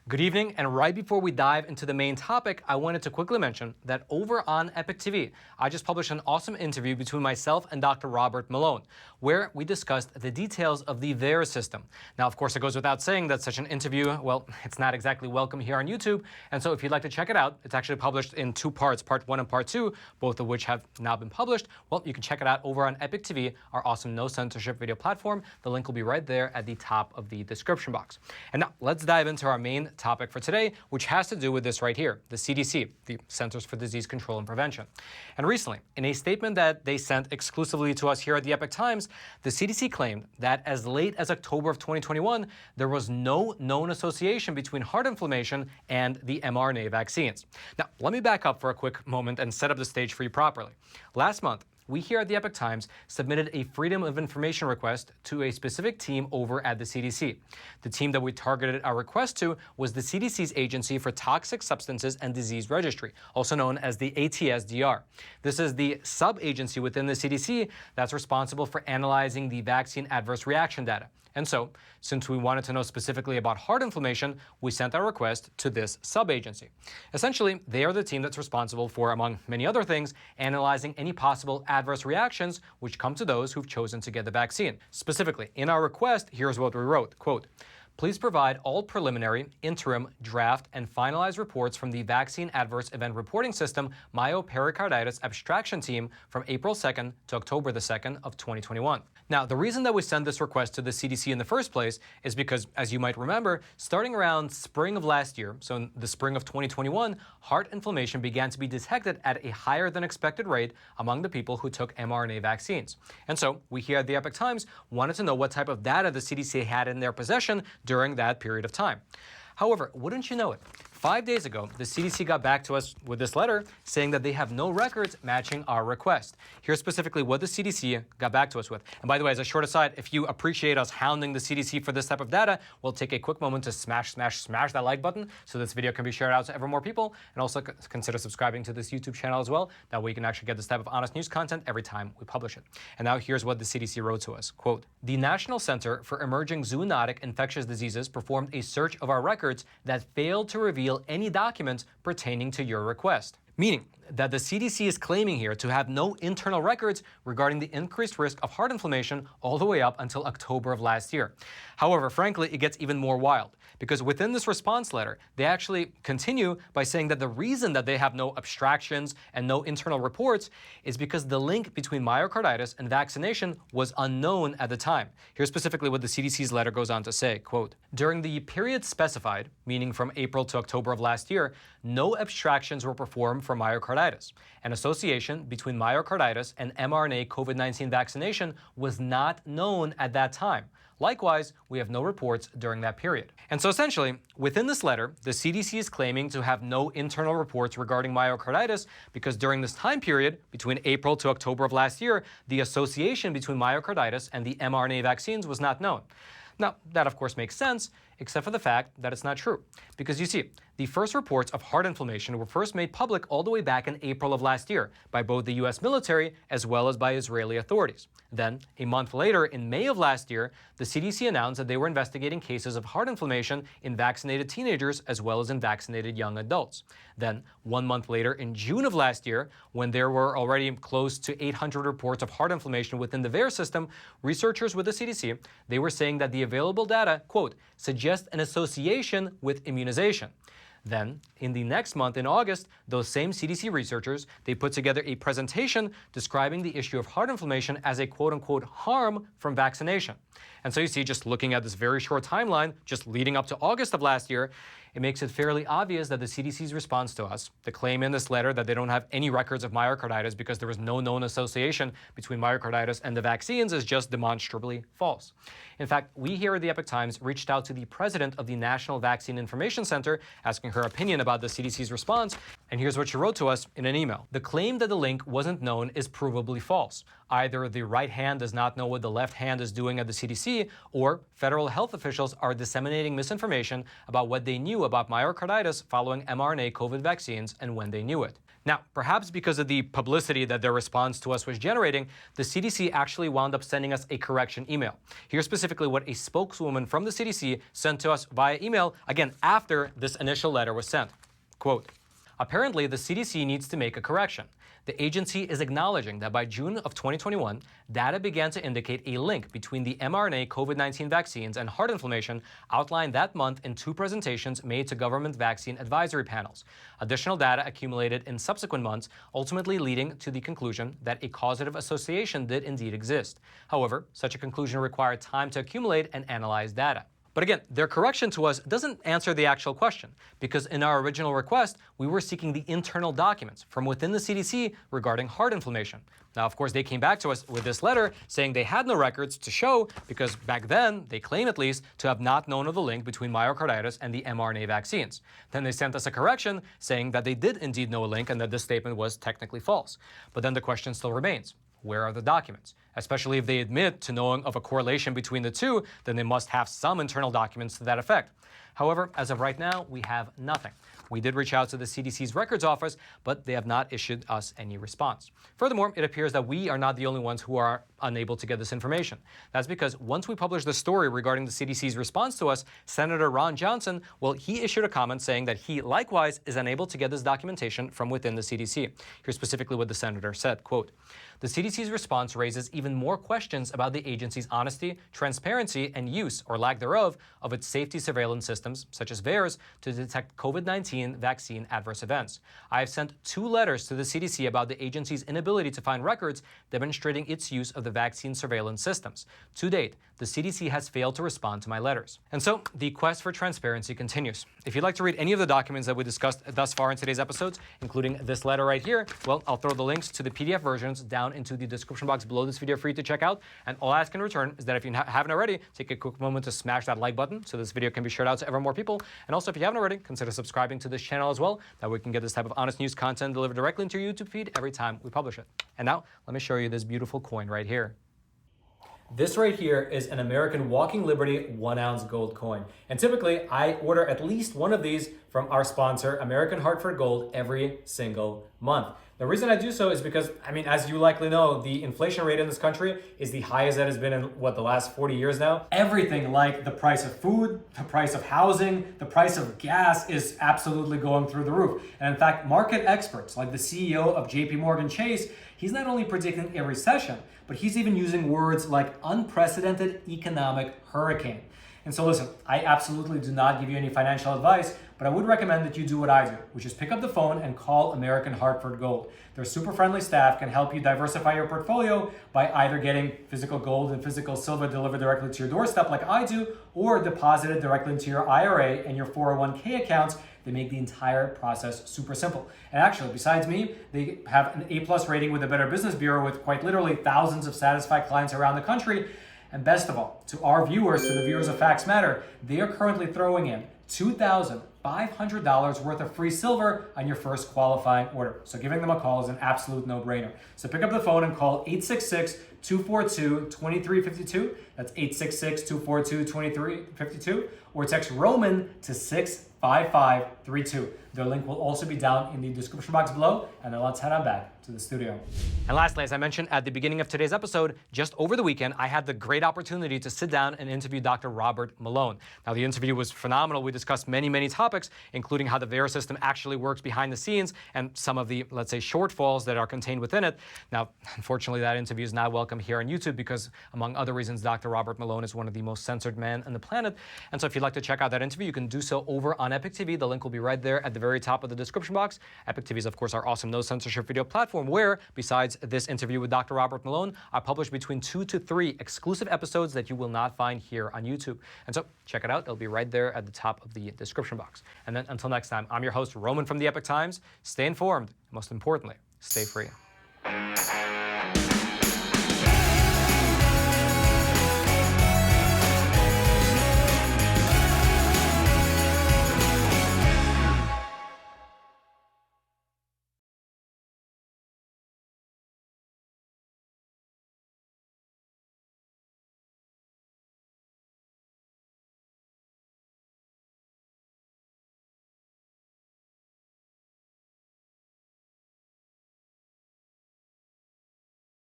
Good evening, and right before we dive into the main topic, I wanted to quickly mention that over on Epic TV, I just published an awesome interview between myself and Dr. Robert Malone, where we discussed the details of the VAERS system. Now, of course, it goes without saying that such an interview, well, it's not exactly welcome here on YouTube, and so if you'd like to check it out, it's actually published in two parts, part 1 and part 2, both of which have now been published. Well, you can check it out over on Epic TV, our awesome no-censorship video platform. The link will be right there at the top of the description box. And now, let's dive into our main topic for today, which has to do with this right here, the CDC, the Centers for Disease Control and Prevention. And recently, in a statement that they sent exclusively to us here at the Epic Times, the CDC claimed that as late as October of 2021, there was no known association between heart inflammation and the mRNA vaccines. Now, let me back up for a quick moment and set up the stage for you properly. Last month, we here at the Epic Times submitted a Freedom of Information request to a specific team over at the CDC. The team that we targeted our request to was the CDC's Agency for Toxic Substances and Disease Registry, also known as the ATSDR. This is the sub-agency within the CDC that's responsible for analyzing the vaccine adverse reaction data. And so, since we wanted to know specifically about heart inflammation, we sent our request to this sub-agency. Essentially, they are the team that's responsible for, among many other things, analyzing any possible adverse reactions which come to those who've chosen to get the vaccine. Specifically, in our request, here's what we wrote, quote, "Please provide all preliminary, interim, draft, and finalized reports from the Vaccine Adverse Event Reporting System Myopericarditis Abstraction Team from April 2nd to October the 2nd of 2021. Now, the reason that we sent this request to the CDC in the first place is because, as you might remember, starting around spring of last year, so in the spring of 2021, heart inflammation began to be detected at a higher than expected rate among the people who took mRNA vaccines. And so, we here at the Epic Times wanted to know what type of data the CDC had in their possession during that period of time. However, wouldn't you know it, 5 days ago, the CDC got back to us with this letter saying that they have no records matching our request. Here's specifically what the CDC got back to us with. And by the way, as a short aside, if you appreciate us hounding the CDC for this type of data, we'll take a quick moment to smash that like button so this video can be shared out to ever more people. And also consider subscribing to this YouTube channel as well. That way you can actually get this type of honest news content every time we publish it. And now here's what the CDC wrote to us. Quote, "The National Center for Emerging Zoonotic Infectious Diseases performed a search of our records that failed to reveal any documents pertaining to your request." Meaning that the CDC is claiming here to have no internal records regarding the increased risk of heart inflammation all the way up until October of last year. However, frankly, it gets even more wild, because within this response letter, they actually continue by saying that the reason that they have no abstractions and no internal reports is because the link between myocarditis and vaccination was unknown at the time. Here's specifically what the CDC's letter goes on to say, quote, "During the period specified, meaning from April to October of last year, no abstractions were performed for myocarditis. An association between myocarditis and mRNA COVID-19 vaccination was not known at that time. Likewise, we have no reports during that period." And so essentially, within this letter, the CDC is claiming to have no internal reports regarding myocarditis because during this time period, between April to October of last year, the association between myocarditis and the mRNA vaccines was not known. Now, that of course makes sense, except for the fact that it's not true. Because you see, the first reports of heart inflammation were first made public all the way back in April of last year by both the US military as well as by Israeli authorities. Then, a month later, in May of last year, the CDC announced that they were investigating cases of heart inflammation in vaccinated teenagers as well as in vaccinated young adults. Then, 1 month later, in June of last year, when there were already close to 800 reports of heart inflammation within the VAERS system, researchers with the CDC, they were saying that the available data, quote, "suggest an association with immunization." Then, in the next month, in August, those same CDC researchers, they put together a presentation describing the issue of heart inflammation as a quote-unquote harm from vaccination. And so you see, just looking at this very short timeline, just leading up to August of last year, it makes it fairly obvious that the CDC's response to us, the claim in this letter that they don't have any records of myocarditis because there was no known association between myocarditis and the vaccines, is just demonstrably false. In fact, we here at the Epic Times reached out to the president of the National Vaccine Information Center asking her opinion about the CDC's response, and here's what she wrote to us in an email. "The claim that the link wasn't known is provably false. Either the right hand does not know what the left hand is doing at the CDC, or federal health officials are disseminating misinformation about what they knew about myocarditis following mRNA COVID vaccines and when they knew it." Now, perhaps because of the publicity that their response to us was generating, the CDC actually wound up sending us a correction email. Here's specifically what a spokeswoman from the CDC sent to us via email, again, after this initial letter was sent. Quote, apparently, the CDC needs to make a correction. The agency is acknowledging that by June of 2021, data began to indicate a link between the mRNA COVID-19 vaccines and heart inflammation outlined that month in 2 presentations made to government vaccine advisory panels. Additional data accumulated in subsequent months, ultimately leading to the conclusion that a causative association did indeed exist. However, such a conclusion required time to accumulate and analyze data. But again, their correction to us doesn't answer the actual question, because in our original request, we were seeking the internal documents from within the CDC regarding heart inflammation. Now, of course, they came back to us with this letter saying they had no records to show, because back then, they claim at least, to have not known of the link between myocarditis and the mRNA vaccines. Then they sent us a correction saying that they did indeed know a link and that this statement was technically false. But then the question still remains. Where are the documents? Especially if they admit to knowing of a correlation between the two, then they must have some internal documents to that effect. However, as of right now, we have nothing. We did reach out to the CDC's records office, but they have not issued us any response. Furthermore, it appears that we are not the only ones who are unable to get this information. That's because once we published the story regarding the CDC's response to us, Senator Ron Johnson, well, he issued a comment saying that he likewise is unable to get this documentation from within the CDC. Here's specifically what the senator said, quote, the CDC's response raises even more questions about the agency's honesty, transparency, and use, or lack thereof, of its safety surveillance systems, such as VAERS, to detect COVID-19 vaccine adverse events. I have sent 2 letters to the CDC about the agency's inability to find records demonstrating its use of the vaccine surveillance systems. To date, the CDC has failed to respond to my letters. And so, the quest for transparency continues. If you'd like to read any of the documents that we discussed thus far in today's episodes, including this letter right here, well, I'll throw the links to the PDF versions down into the description box below this video for you to check out. And all I ask in return is that if you haven't already, take a quick moment to smash that like button so this video can be shared out to ever more people. And also, if you haven't already, consider subscribing to this channel as well. That way we can get this type of honest news content delivered directly into your YouTube feed every time we publish it. And now, let me show you this beautiful coin right here. This right here is an American Walking Liberty 1-ounce gold coin. And typically, I order at least one of these from our sponsor, American Hartford Gold, every single month. The reason I do so is because, as you likely know, the inflation rate in this country is the highest that has been in, the last 40 years now. Everything like the price of food, the price of housing, the price of gas is absolutely going through the roof. And in fact, market experts like the CEO of JP Morgan Chase, he's not only predicting a recession, but he's even using words like unprecedented economic hurricane. And so listen, I absolutely do not give you any financial advice, but I would recommend that you do what I do, which is pick up the phone and call American Hartford Gold. Their super friendly staff can help you diversify your portfolio by either getting physical gold and physical silver delivered directly to your doorstep like I do, or deposited directly into your IRA and your 401k accounts. They make the entire process super simple. And actually, besides me, they have an A+ rating with the Better Business Bureau with quite literally thousands of satisfied clients around the country. And best of all, to our viewers, to the viewers of Facts Matter, they are currently throwing in $2,500 worth of free silver on your first qualifying order. So giving them a call is an absolute no-brainer. So pick up the phone and call 866-242-2352. That's 866-242-2352. Or text Roman to 65532. Their link will also be down in the description box below. And now let's head on back to the studio. And lastly, as I mentioned at the beginning of today's episode, just over the weekend, I had the great opportunity to sit down and interview Dr. Robert Malone. Now, the interview was phenomenal. We discussed many, many topics, including how the VAERS system actually works behind the scenes and some of the, let's say, shortfalls that are contained within it. Now, unfortunately, that interview is not welcome here on YouTube because, among other reasons, Dr. Robert Malone is one of the most censored men on the planet. And so if you'd like to check out that interview, you can do so over on Epic TV. The link will be right there at the very top of the description box. Epic TV is, of course, our awesome no censorship video platform where, besides this interview with Dr. Robert Malone, I publish between 2 to 3 exclusive episodes that you will not find here on YouTube. And so check it out. It'll be right there at the top of the description box. And then until next time, I'm your host, Roman from the Epic Times. Stay informed. And most importantly, stay free.